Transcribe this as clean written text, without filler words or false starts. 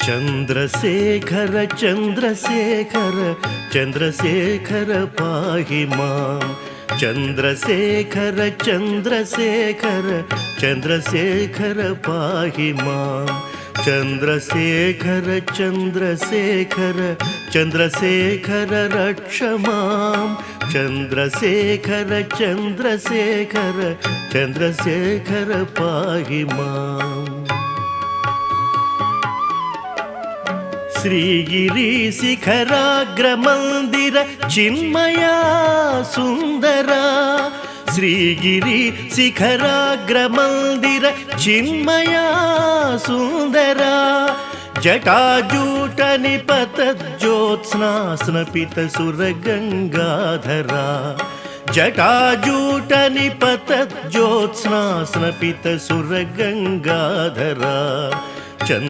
चन्द्रशेखर चन्द्रशेखर चन्द्रशेखर पाहि मां चन्द्रशेखर चन्द्रशेखर चन्द्रशेखर पाहि मां चन्द्रशेखर चन्द्रशेखर चन्द्रशेखर रक्ष मां चन्द्रशेखर चन्द्रशेखर चन्द्रशेखर पाहि मां श्रीगिरि शिखराग्रमन्दिर चिन्मया सुन्दरा श्रीगिरि शिखराग्रमन्दिर चिन्मया सुन्दरा जटाजूट निपतज्योत्स्ना स्नपित सुरगङ्गाधरा जटाजूट निपतज्योत्स्ना स्नपित सुरगङ्गाधरा